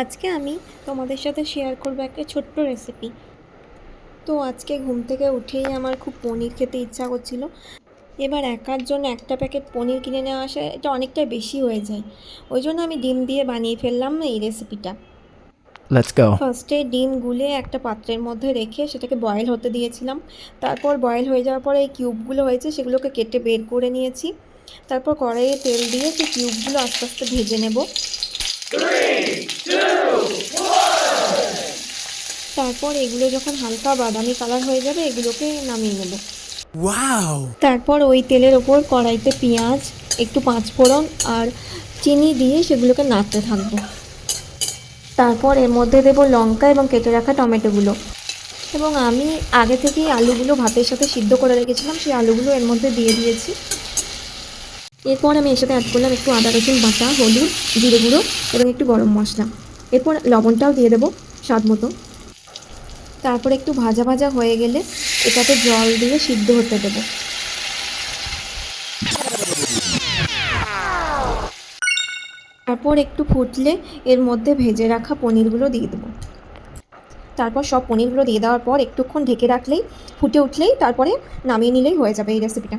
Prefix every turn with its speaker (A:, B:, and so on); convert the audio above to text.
A: আজকে আমি তোমাদের সাথে শেয়ার করবো একটা ছোট্ট রেসিপি। তো আজকে ঘুম থেকে উঠেই আমার খুব পনির খেতে ইচ্ছা করছিল। এবার একার জন্য একটা প্যাকেট পনির কিনে নেওয়া আসে, এটা অনেকটাই বেশি হয়ে যায়। ওই জন্য আমি ডিম দিয়ে বানিয়ে ফেললাম এই রেসিপিটা।
B: Let's go.
A: ফার্স্টে ডিম গুলে একটা পাত্রের মধ্যে রেখে সেটাকে বয়েল হতে দিয়েছিলাম। তারপর বয়েল হয়ে যাওয়ার পরে এই কিউবগুলো হয়েছে সেগুলোকে কেটে বের করে নিয়েছি। তারপর কড়াইয়ে তেল দিয়ে সেই কিউবগুলো আস্তে আস্তে ভেজে নেব। তারপর এগুলো যখন হালকা বাদামি কালার হয়ে যাবে এগুলোকে নামিয়ে নেব।
B: Wow!
A: তারপর ওই তেলের ওপর কড়াইতে পেঁয়াজ, একটু পাঁচফোড়ন আর চিনি দিয়ে সেগুলোকে নাড়তে থাকবো। তারপর এর মধ্যে দেবো লঙ্কা এবং কেটে রাখা টমেটোগুলো, এবং আমি আগে থেকেই আলুগুলো ভাতের সাথে সিদ্ধ করে রেখেছিলাম, সেই আলুগুলো এর মধ্যে দিয়ে দিয়েছি। এরপর আমি এর সাথে অ্যাড করলাম একটু আদা রসুন বাটা, হলুদ, জিরে গুঁড়ো এবং একটু গরম মশলা। এরপর লবণটাও দিয়ে দেবো স্বাদ মতো। তারপর একটু ভাজা ভাজা হয়ে গেলে এটাতে জল দিয়ে সিদ্ধ হতে দেবো। তারপর একটু ফুটলে এর মধ্যে ভেজে রাখা পনিরগুলো দিয়ে দেবো। তারপর সব পনিরগুলো দিয়ে দেওয়ার পর একটুক্ষণ ঢেকে রাখলেই ফুটে উঠলেই তারপরে নামিয়ে নিলেই হয়ে যাবে এই রেসিপিটা।